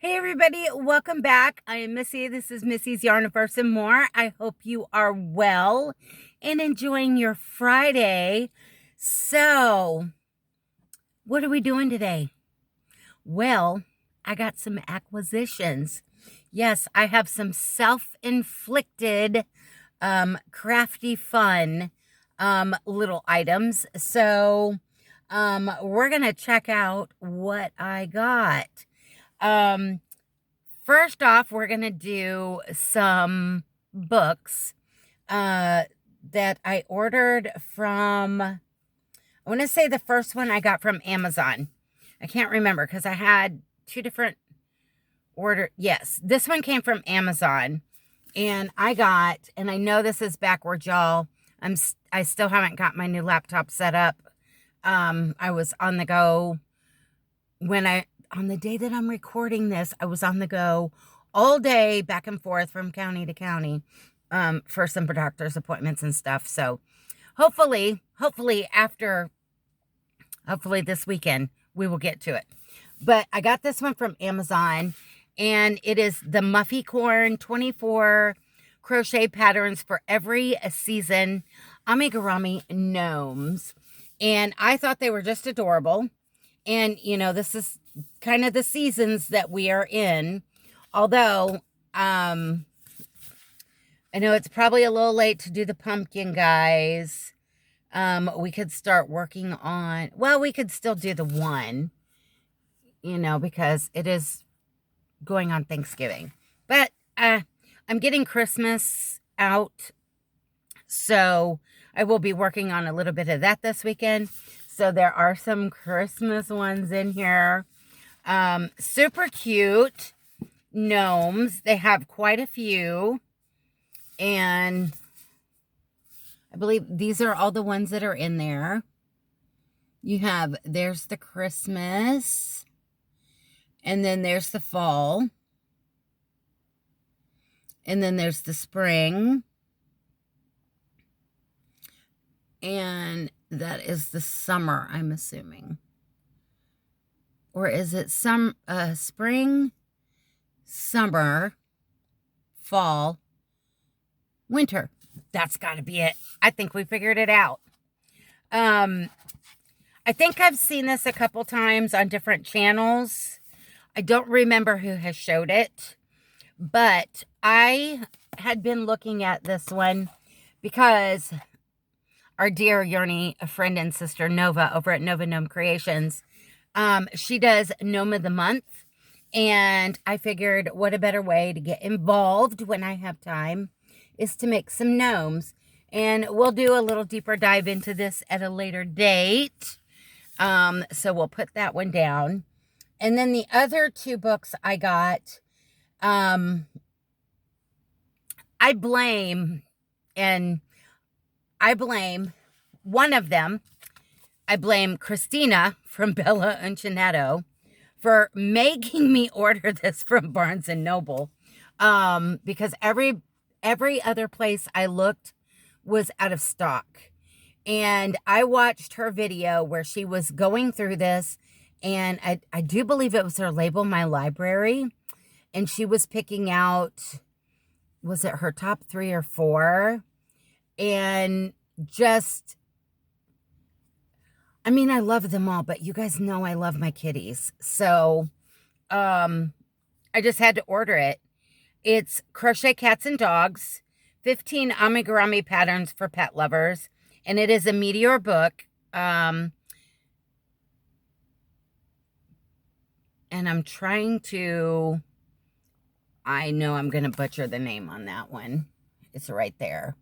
Hey everybody, welcome back. I am Missy. This is Missy's Yarniverse and More. I hope you are well and enjoying your Friday. So, what are we doing today? Well, I got some acquisitions. Yes, I have some self-inflicted crafty fun little items. So, we're going to check out what I got. First off, we're going to do some books, that I ordered from, I want to say the first one I got from Amazon. I can't remember because I had two different Yes, this one came from Amazon and I know this is backwards, y'all. I still haven't got my new laptop set up. I was on the go on the day that I'm recording this. I was on the go all day back and forth from county to county, for some doctor's appointments and stuff. So hopefully this weekend we will get to it. But I got this one from Amazon and it is the Mufficorn 24 crochet patterns for every season Amigurumi Gnomes. And I thought they were just adorable. And, this is kind of the seasons that we are in. Although, I know it's probably a little late to do the pumpkin, guys. We could start working on, we could still do the one, because it is going on Thanksgiving. But, I'm getting Christmas out. So I will be working on a little bit of that this weekend. So there are some Christmas ones in here. Super cute gnomes. They have quite a few. And I believe these are all the ones that are in there. There's the Christmas. And then there's the fall. And then there's the spring. And that is the summer, I'm assuming. Or is it spring, summer, fall, winter? That's got to be it. I think we figured it out. I think I've seen this a couple times on different channels. I don't remember who has showed it, but I had been looking at this one because our dear Yarny, a friend and sister, Nova, over at Nova Gnome Creations, she does Gnome of the Month. And I figured what a better way to get involved when I have time is to make some gnomes. And we'll do a little deeper dive into this at a later date. So we'll put that one down. And then the other two books I got, I blame one of them. I blame Christina from Bella Uncinetto for making me order this from Barnes & Noble. Because every other place I looked was out of stock. And I watched her video where she was going through this. And I do believe it was her Label My Library. And she was picking out, was it her top 3 or 4? And just, I love them all, but you guys know I love my kitties. So, I just had to order it. It's Crochet Cats and Dogs, 15 amigurumi patterns for pet lovers. And it is a Meteoor book. And I'm trying to, I know I'm going to butcher the name on that one. It's right there.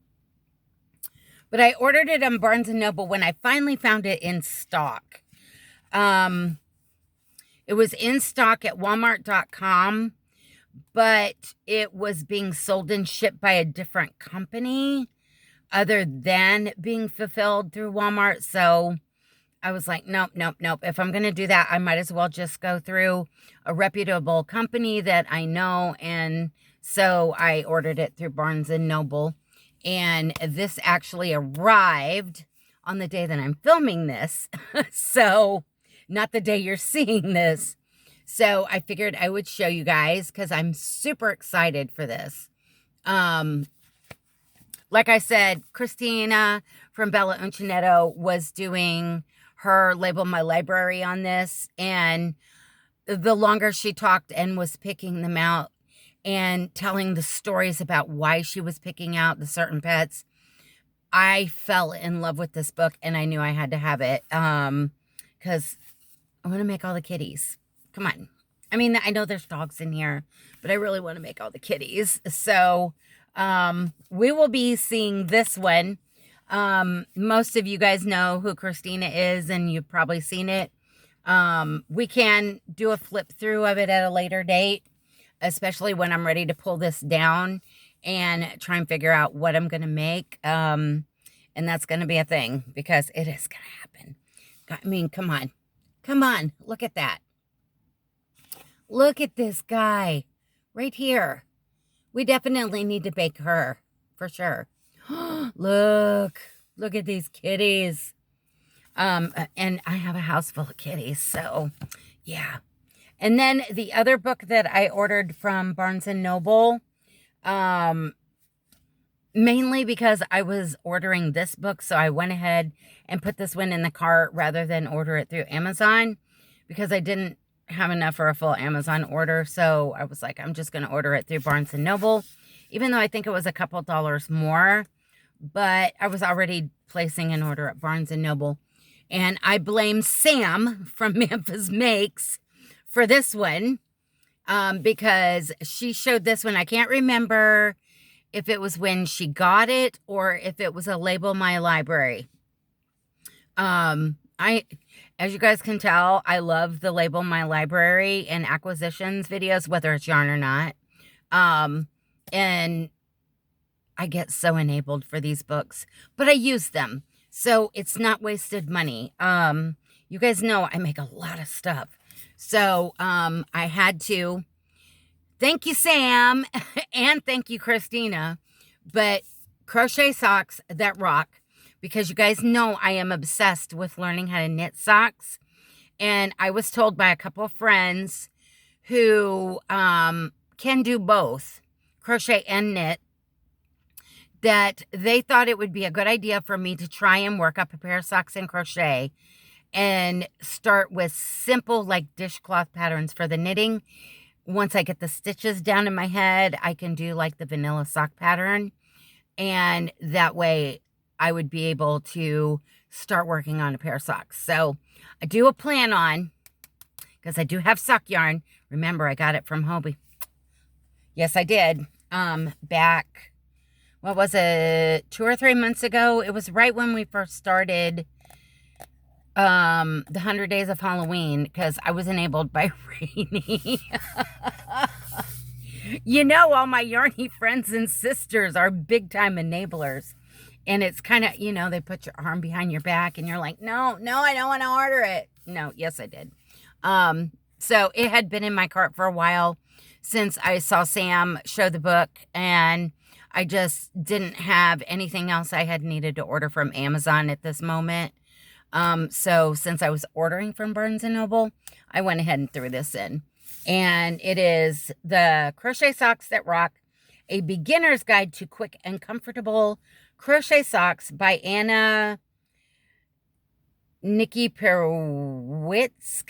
But I ordered it on Barnes & Noble when I finally found it in stock. It was in stock at Walmart.com, but it was being sold and shipped by a different company other than being fulfilled through Walmart. So I was like, nope. If I'm going to do that, I might as well just go through a reputable company that I know. And so I ordered it through Barnes & Noble. And this actually arrived on the day that I'm filming this. So, not the day you're seeing this. So I figured I would show you guys because I'm super excited for this. Like I said, Christina from Bella Uncinetto was doing her Label My Library on this, and the longer she talked and was picking them out and telling the stories about why she was picking out the certain pets, I fell in love with this book, and I knew I had to have it because I want to make all the kitties. Come on. I mean, I know there's dogs in here, but I really want to make all the kitties. So we will be seeing this one. Most of you guys know who Christina is, and you've probably seen it. We can do a flip through of it at a later date, especially when I'm ready to pull this down and try and figure out what I'm going to make. And that's going to be a thing because it is going to happen. I mean, come on. Come on. Look at that. Look at this guy right here. We definitely need to bake her for sure. Look at these kitties. And I have a house full of kitties, so yeah. And then the other book that I ordered from Barnes & Noble, mainly because I was ordering this book, so I went ahead and put this one in the cart rather than order it through Amazon because I didn't have enough for a full Amazon order. So I was like, I'm just going to order it through Barnes & Noble, even though I think it was a couple dollars more, but I was already placing an order at Barnes & Noble. And I blame Sam from Memphis Makes for this one because she showed this one. I can't remember if it was when she got it or if it was a Label My Library. As you guys can tell, I love the Label My Library and acquisitions videos, whether it's yarn or not. And I get so enabled for these books, but I use them. So it's not wasted money. You guys know I make a lot of stuff. So I had to thank you, Sam, and thank you, Christina. But Crochet Socks That Rock, because you guys know I am obsessed with learning how to knit socks. And I was told by a couple of friends who can do both, crochet and knit, that they thought it would be a good idea for me to try and work up a pair of socks in crochet and start with simple like dishcloth patterns for the knitting. Once I get the stitches down in my head, I can do like the vanilla sock pattern. And that way I would be able to start working on a pair of socks. So I do a plan on, because I do have sock yarn. Remember, I got it from Hobie. Yes, I did. Back, what was it, 2 or 3 months ago? It was right when we first started the 100 Days of Halloween, because I was enabled by Rainy. You know, all my yarny friends and sisters are big time enablers. And it's kind of, you know, they put your arm behind your back and you're like, no, I don't want to order it. No, yes, I did. So it had been in my cart for a while since I saw Sam show the book, and I just didn't have anything else I had needed to order from Amazon at this moment. So since I was ordering from Barnes & Noble, I went ahead and threw this in. And it is the Crochet Socks That Rock, a beginner's guide to quick and comfortable crochet socks by Anna Nikipirowicz.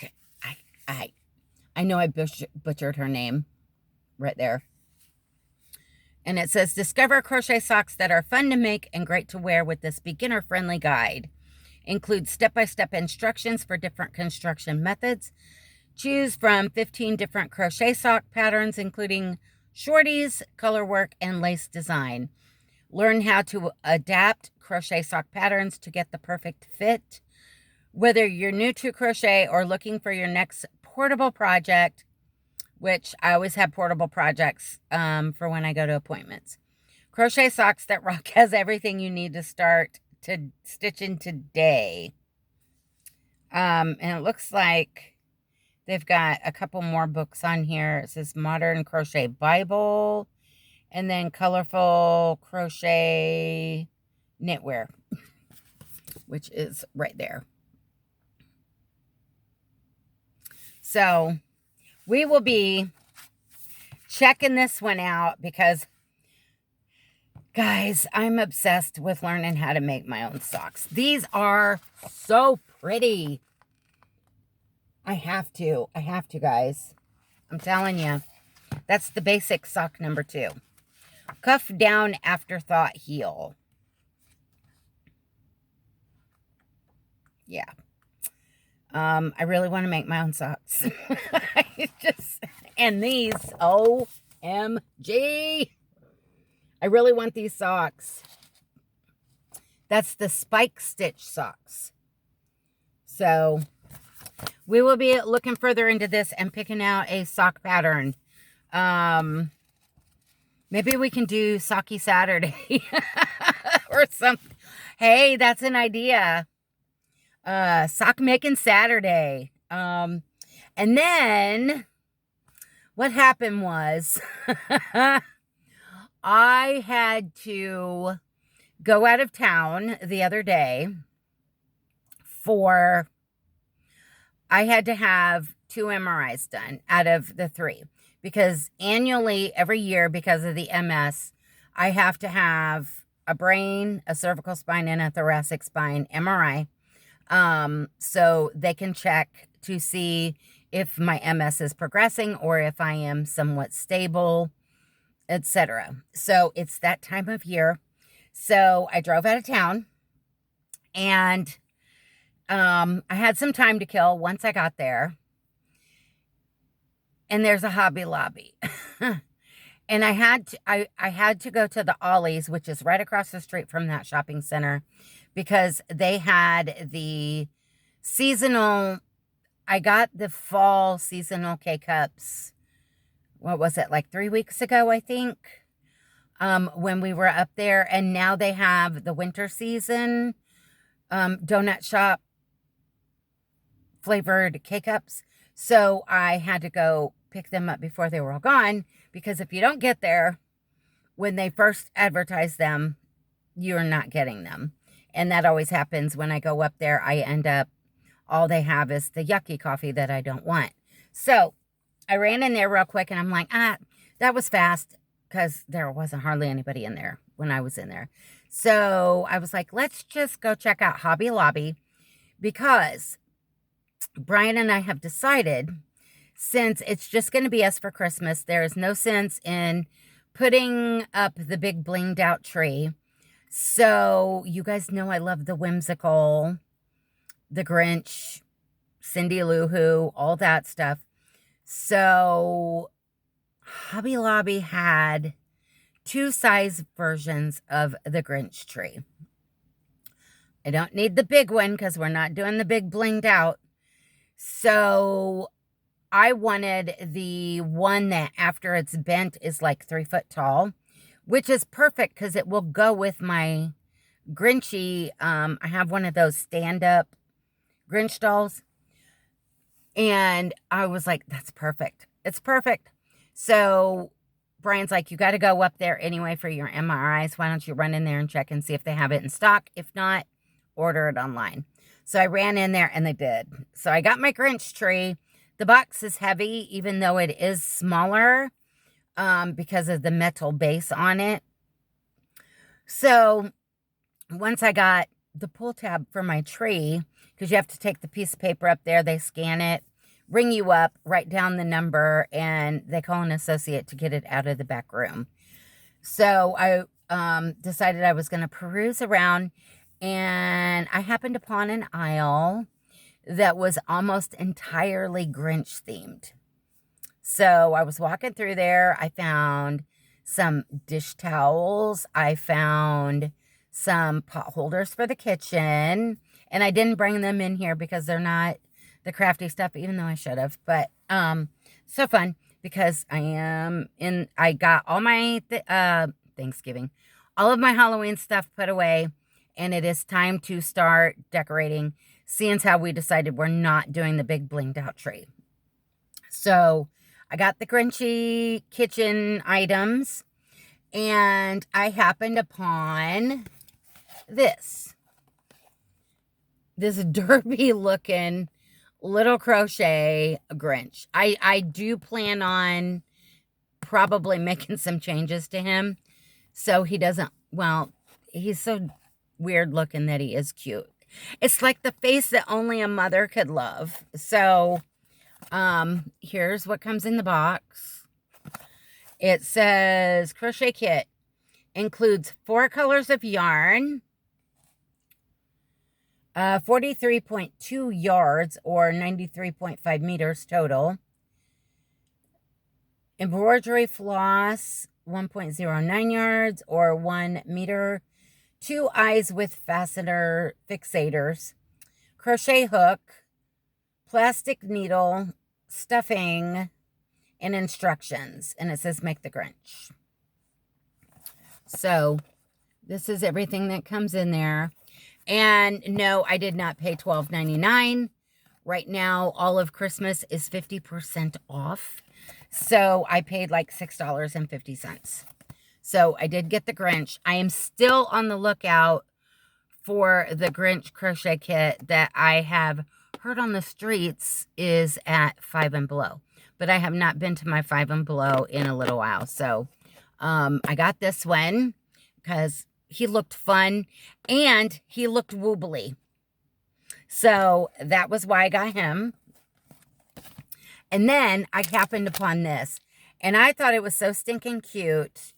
I know I butchered her name right there. And it says, discover crochet socks that are fun to make and great to wear with this beginner-friendly guide. Includes step-by-step instructions for different construction methods. Choose from 15 different crochet sock patterns, including shorties, color work, and lace design. Learn how to adapt crochet sock patterns to get the perfect fit. Whether you're new to crochet or looking for your next portable project, which I always have portable projects for when I go to appointments. Crochet Socks That Rock has everything you need to start to stitching today. And it looks like they've got a couple more books on here. It says Modern Crochet Bible, and then Colorful Crochet Knitwear, which is right there. So we will be checking this one out because, guys, I'm obsessed with learning how to make my own socks. These are so pretty. I have to, guys. I'm telling you. That's the basic sock number 2. Cuff down, afterthought, heel. Yeah. I really want to make my own socks. And these, OMG. I really want these socks. That's the spike stitch socks. So we will be looking further into this and picking out a sock pattern. Maybe we can do Socky Saturday or something. Hey, that's an idea. Sock making Saturday. And then what happened was I had to go out of town the other day I had to have 2 MRIs done out of the 3. Because annually, every year, because of the MS, I have to have a brain, a cervical spine, and a thoracic spine MRI. So they can check to see if my MS is progressing or if I am somewhat stable, etc. So it's that time of year. So I drove out of town and I had some time to kill once I got there. And there's a Hobby Lobby. And I had to go to the Ollie's, which is right across the street from that shopping center, because they had the seasonal, I got the fall seasonal K-Cups, what was it, like 3 weeks ago, I think, when we were up there. And now they have the winter season donut shop flavored K-Cups. So I had to go pick them up before they were all gone, because if you don't get there when they first advertise them, you're not getting them. And that always happens when I go up there. I end up, all they have is the yucky coffee that I don't want. So I ran in there real quick and I'm like, that was fast, because there wasn't hardly anybody in there when I was in there. So I was like, let's just go check out Hobby Lobby, because Brian and I have decided, since it's just going to be us for Christmas, there is no sense in putting up the big blinged out tree. So you guys know I love the whimsical, the Grinch, Cindy Lou Who, all that stuff. So Hobby Lobby had 2 size versions of the Grinch tree. I don't need the big one because we're not doing the big blinged out. So I wanted the one that after it's bent is like 3 foot tall, which is perfect because it will go with my Grinchy. I have one of those stand-up Grinch dolls. And I was like, that's perfect. It's perfect. So Brian's like, you got to go up there anyway for your MRIs. Why don't you run in there and check and see if they have it in stock? If not, order it online. So I ran in there and they did. So I got my Grinch tree. The box is heavy, even though it is smaller, because of the metal base on it. So once I got the pull tab for my tree, because you have to take the piece of paper up there, they scan it, ring you up, write down the number, and they call an associate to get it out of the back room. So I decided I was going to peruse around, and I happened upon an aisle that was almost entirely Grinch themed. So I was walking through there. I found some dish towels. I found some pot holders for the kitchen. And I didn't bring them in here because they're not the crafty stuff, even though I should have. But so fun, because I got all my Thanksgiving, all of my Halloween stuff put away. And it is time to start decorating, seeing how we decided we're not doing the big blinged out tree. So I got the Grinchy kitchen items, and I happened upon this derby looking little crochet Grinch. I do plan on probably making some changes to him so he doesn't, well, he's so weird looking that he is cute. It's like the face that only a mother could love. So, here's what comes in the box. It says crochet kit includes 4 colors of yarn, 43.2 yards or 93.5 meters total. Embroidery floss, 1.09 yards or 1 meter. 2 eyes with fastener fixators. Crochet hook, plastic needle, stuffing, and instructions. And it says make the Grinch. So this is everything that comes in there. And no, I did not pay $12.99. Right now, all of Christmas is 50% off. So I paid like $6.50. So I did get the Grinch. I am still on the lookout for the Grinch Crochet Kit that I have heard on the streets is at 5 and Below. But I have not been to my 5 and Below in a little while. So I got this one because he looked fun and he looked woobly. So that was why I got him. And then I happened upon this and I thought it was so stinking cute.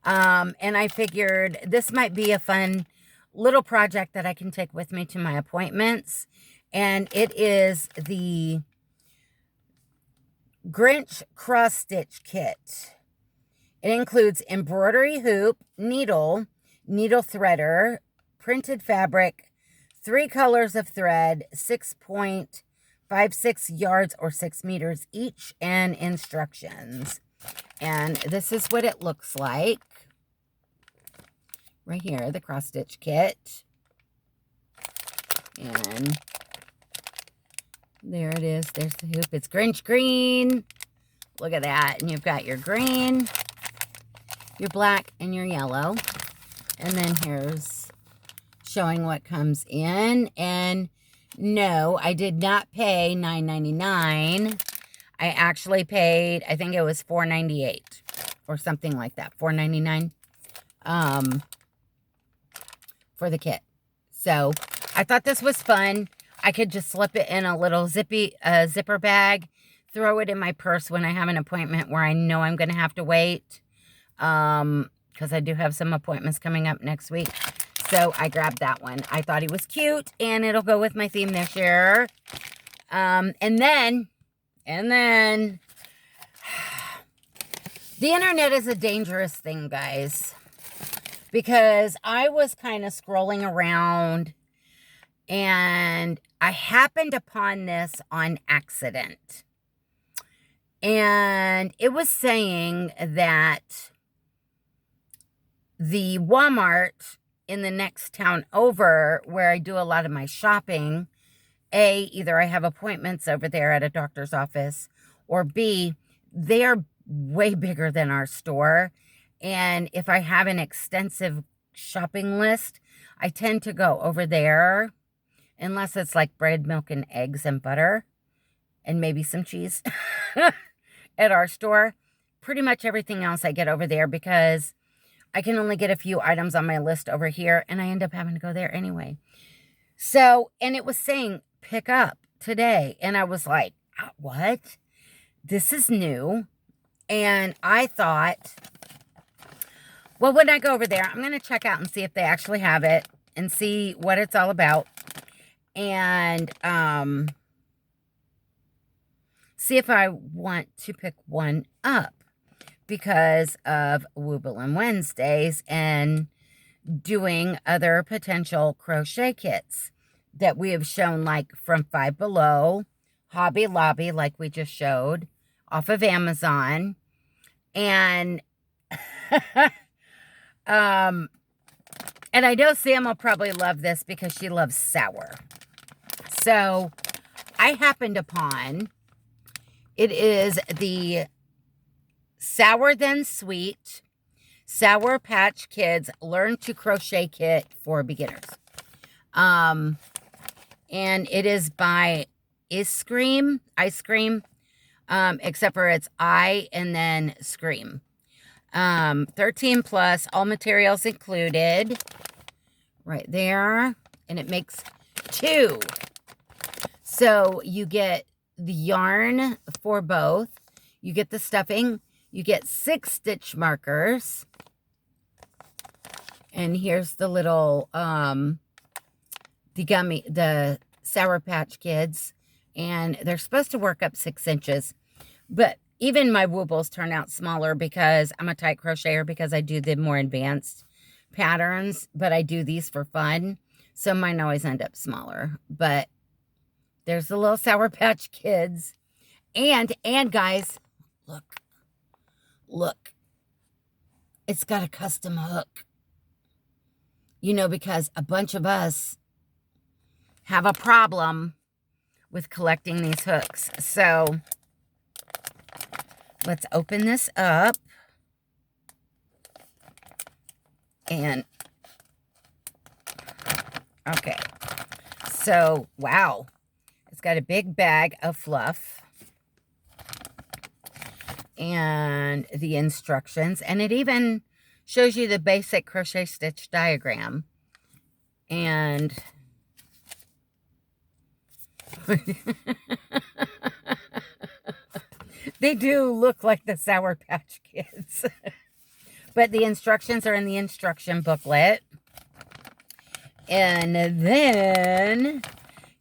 And I figured this might be a fun little project that I can take with me to my appointments. And it is the Grinch Cross Stitch Kit. It includes embroidery hoop, needle threader, printed fabric, 3 colors of thread, 6.56 yards or 6 meters each, and instructions. And this is what it looks like. Right here, the cross stitch kit. And there it is. There's the hoop. It's Grinch green. Look at that. And you've got your green, your black, and your yellow. And then here's showing what comes in. And no, I did not pay $9.99. I actually paid, I think it was $4.98 or something like that. $4.99 for the kit. So I thought this was fun. I could just slip it in a little zipper bag, throw it in my purse when I have an appointment where I know I'm going to have to wait. Because I do have some appointments coming up next week. So I grabbed that one. I thought he was cute and it'll go with my theme this year. And then the internet is a dangerous thing, guys, because I was kind of scrolling around and I happened upon this on accident. And it was saying that the Walmart in the next town over where I do a lot of my shopping, A, either I have appointments over there at a doctor's office, or B, they are way bigger than our store. And if I have an extensive shopping list, I tend to go over there, unless it's like bread, milk, and eggs and butter, and maybe some cheese at our store. Pretty much everything else I get over there because I can only get a few items on my list over here, and I end up having to go there anyway. So, and it was saying, pick up today. And I was like, what? This is new. And I thought, well, when I go over there, I'm going to check out and see if they actually have it and see what it's all about. And see if I want to pick one up because of Wooblin' Wednesdays and doing other potential crochet kits that we have shown, like from Five Below, Hobby Lobby, like we just showed, off of Amazon. And and I know Sam will probably love this because she loves sour. So I happened upon, it is the Sour Then Sweet Sour Patch Kids Learn to Crochet Kit for Beginners. And it is by Iscreem, except for it's I and then Scream. 13 plus, all materials included. Right there. And it makes 2. So you get the yarn for both. You get the stuffing. You get 6 stitch markers. And here's the little, the Sour Patch Kids. And they're supposed to work up 6 inches. But even my woobles turn out smaller because I'm a tight crocheter, because I do the more advanced patterns. But I do these for fun. So mine always end up smaller. But there's the little Sour Patch Kids. And guys, look. It's got a custom hook. You know, because a bunch of us have a problem with collecting these hooks. So let's open this up. And, okay. So, wow. It's got a big bag of fluff. And the instructions. And it even shows you the basic crochet stitch diagram. And they do look like the Sour Patch Kids. But the instructions are in the instruction booklet. And then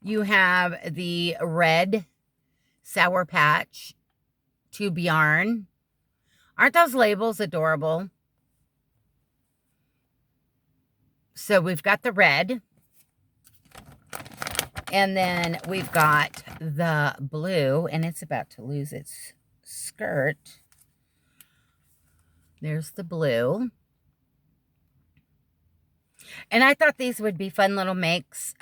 you have the red Sour Patch tube yarn. Aren't those labels adorable? So we've got the red. And then we've got the blue. And it's about to lose its skirt. There's the blue. And I thought these would be fun little makes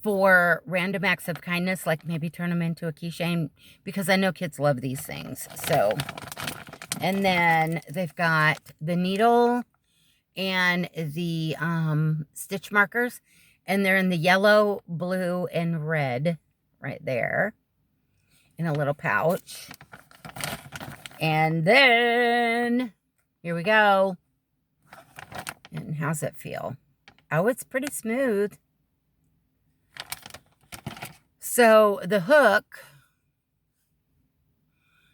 for random acts of kindness. Like maybe turn them into a keychain. Because I know kids love these things. So, and then they've got the needle and the stitch markers, and they're in the yellow, blue, and red right there in a little pouch. And then here we go. And how's it feel? Oh, it's pretty smooth. So the hook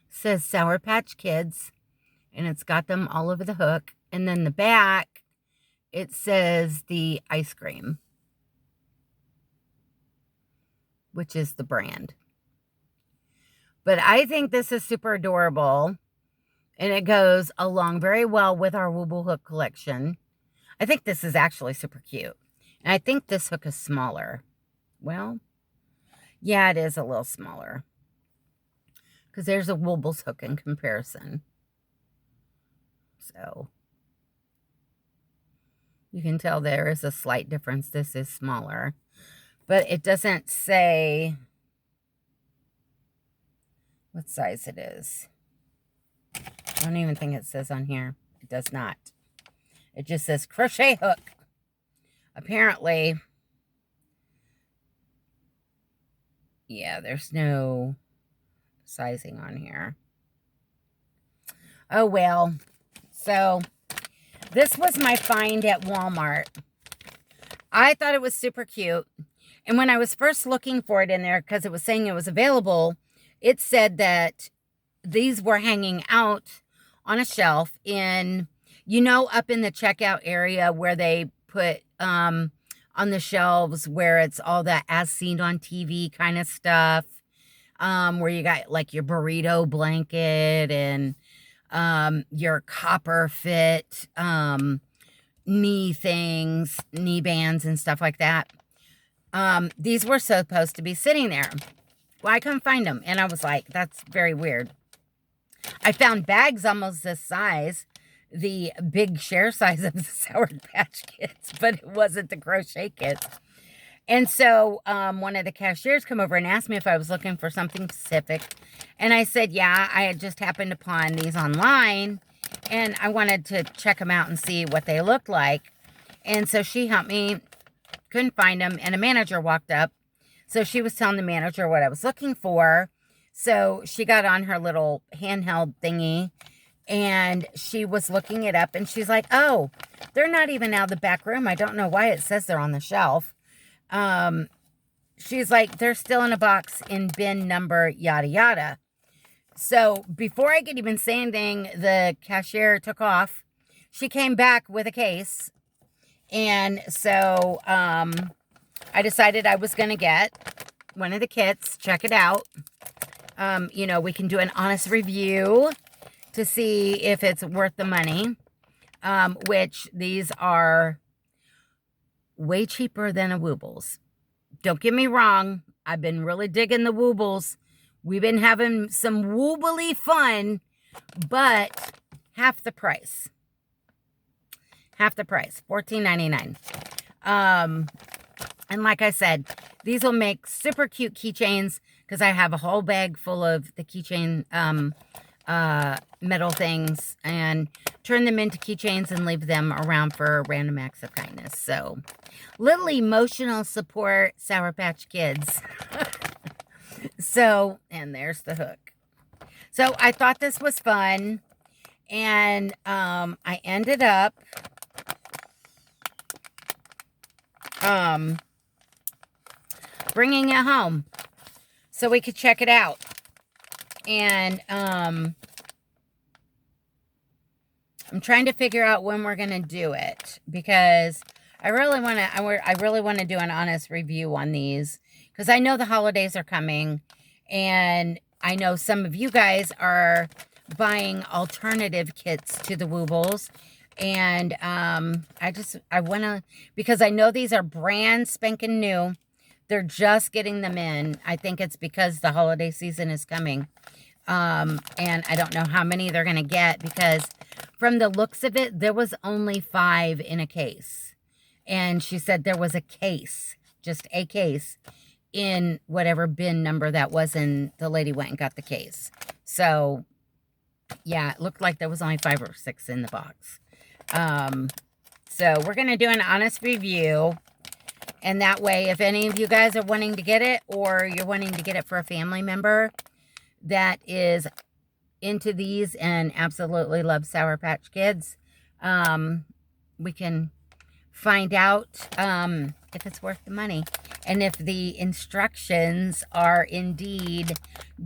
says Sour Patch Kids, and it's got them all over the hook. And then the back, it says the Iscreem, which is the brand. But I think this is super adorable. And it goes along very well with our Wooble Hook collection. I think this is actually super cute. And I think this hook is smaller. Well, yeah, it is a little smaller. Because there's a Wooble's hook in comparison. So you can tell there is a slight difference. This is smaller. But it doesn't say what size it is. I don't even think it says on here. It does not. It just says crochet hook. Apparently, yeah, there's no sizing on here. Oh, well. So, this was my find at Walmart. I thought it was super cute. And when I was first looking for it in there, because it was saying it was available, it said that these were hanging out on a shelf in, you know, up in the checkout area where they put on the shelves where it's all that as seen on TV kind of stuff, where you got like your burrito blanket and your copper fit knee things, knee bands and stuff like that. These were supposed to be sitting there. Well, I couldn't find them. And I was like, that's very weird. I found bags almost this size, the big share size of the Sour Patch Kids, but it wasn't the crochet kits. And so one of the cashiers come over and asked me if I was looking for something specific. And I said, yeah, I had just happened upon these online, and I wanted to check them out and see what they looked like. And so she helped me, couldn't find them, and a manager walked up. So she was telling the manager what I was looking for. So she got on her little handheld thingy and she was looking it up and she's like, oh, they're not even out of the back room. I don't know why it says they're on the shelf. She's like, they're still in a box in bin number yada yada. So before I could even say anything, the cashier took off. She came back with a case. And so I decided I was going to get one of the kits, check it out. You know, we can do an honest review to see if it's worth the money, which these are way cheaper than a Woobles. Don't get me wrong. I've been really digging the Woobles. We've been having some woobly fun, but half the price. Half the price, $14.99. And like I said, these will make super cute keychains because I have a whole bag full of the keychain metal things and turn them into keychains and leave them around for random acts of kindness. So, little emotional support, Sour Patch Kids. So, and there's the hook. So, I thought this was fun. And I ended up bringing it home so we could check it out. And I'm trying to figure out when we're going to do it because I really want to do an honest review on these because I know the holidays are coming and I know some of you guys are buying alternative kits to the Woobles. And I want to, because I know these are brand spanking new. They're just getting them in. I think it's because the holiday season is coming. And I don't know how many they're going to get because from the looks of it, there was only 5 in a case. And she said there was a case, just a case, in whatever bin number that was, and the lady went and got the case. So, yeah, it looked like there was only 5 or 6 in the box. So we're going to do an honest review. And that way, if any of you guys are wanting to get it or you're wanting to get it for a family member that is into these and absolutely loves Sour Patch Kids, we can find out if it's worth the money and if the instructions are indeed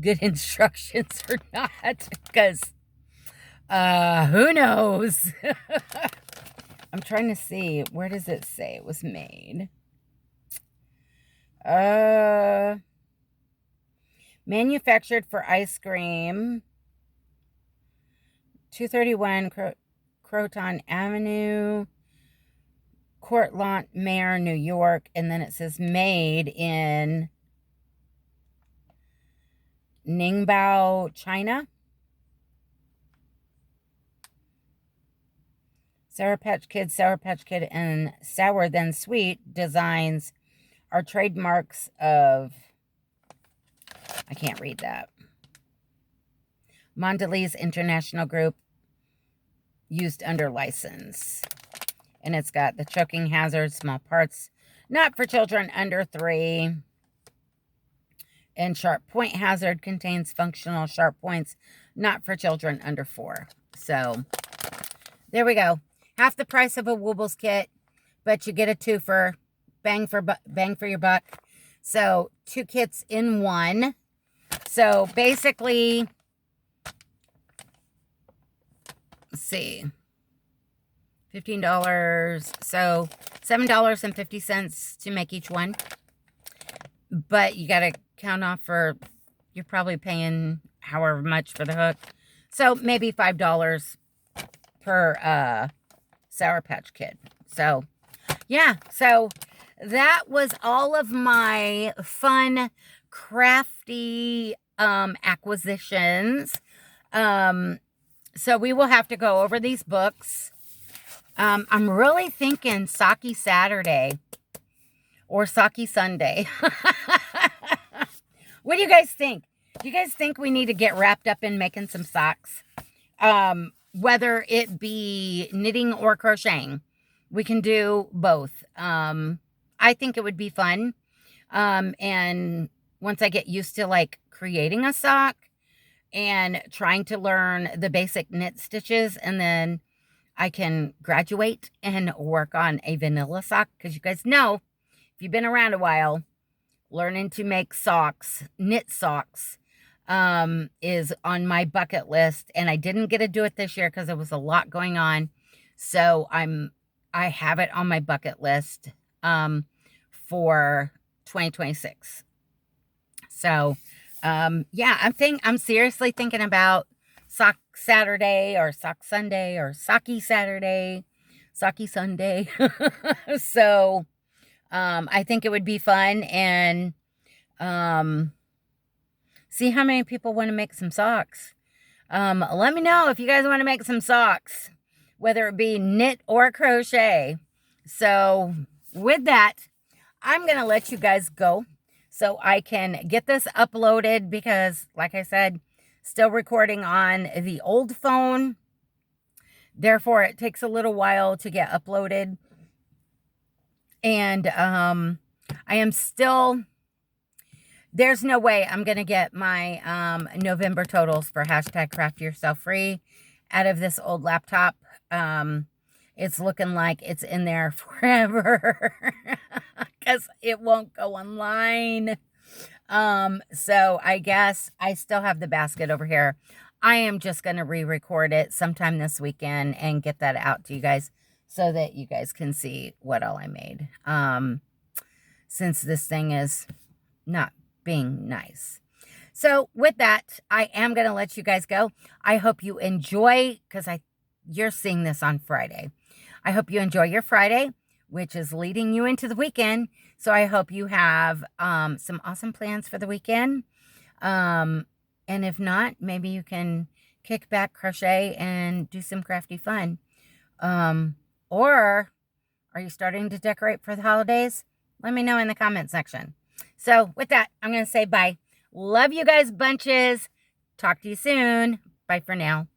good instructions or not, because who knows? I'm trying to see, where does it say it was made? Manufactured for Iscreem, 231 Croton Avenue, Cortlandt Mare, New York. And then it says made in Ningbo, China. Sour Patch Kid, and Sour Then Sweet designs are trademarks of, I can't read that, Mondelez International Group, used under license. And it's got the choking hazard, small parts, not for children under 3. And sharp point hazard contains functional sharp points, not for children under 4. So, there we go. Half the price of a Woobles kit, but you get a twofer. Bang for your buck. So 2 kits in 1. So basically, let's see, $15. So $7.50 to make each one. But you got to count off for, you're probably paying however much for the hook. So maybe $5 per Sour Patch Kid. So yeah, so that was all of my fun, crafty acquisitions. So we will have to go over these books. I'm really thinking Sake Saturday or Sake Sunday. What do you guys think? Do you guys think we need to get wrapped up in making some socks? Whether it be knitting or crocheting. We can do both. I think it would be fun. And once I get used to like creating a sock and trying to learn the basic knit stitches, and then I can graduate and work on a vanilla sock. Because you guys know, if you've been around a while, learning to make socks, knit socks, is on my bucket list. And I didn't get to do it this year because there was a lot going on. So I have it on my bucket list, for 2026. So, yeah, I'm seriously thinking about Sock Saturday or Sock Sunday or Socky Saturday, Socky Sunday. So, I think it would be fun, and, see how many people want to make some socks. Let me know if you guys want to make some socks, whether it be knit or crochet. So with that, I'm going to let you guys go so I can get this uploaded, because like I said, still recording on the old phone. Therefore, it takes a little while to get uploaded. And I am still, there's no way I'm going to get my November totals for hashtag Craft Yourself Free out of this old laptop. It's looking like it's in there forever because it won't go online. So I guess I still have the basket over here. I am just going to re-record it sometime this weekend and get that out to you guys so that you guys can see what all I made. Since this thing is not being nice. So with that, I am going to let you guys go. I hope you enjoy, because you're seeing this on Friday. I hope you enjoy your Friday, which is leading you into the weekend. So I hope you have some awesome plans for the weekend. And if not, maybe you can kick back, crochet, and do some crafty fun. Or are you starting to decorate for the holidays? Let me know in the comment section. So with that, I'm going to say bye. Love you guys bunches. Talk to you soon. Bye for now.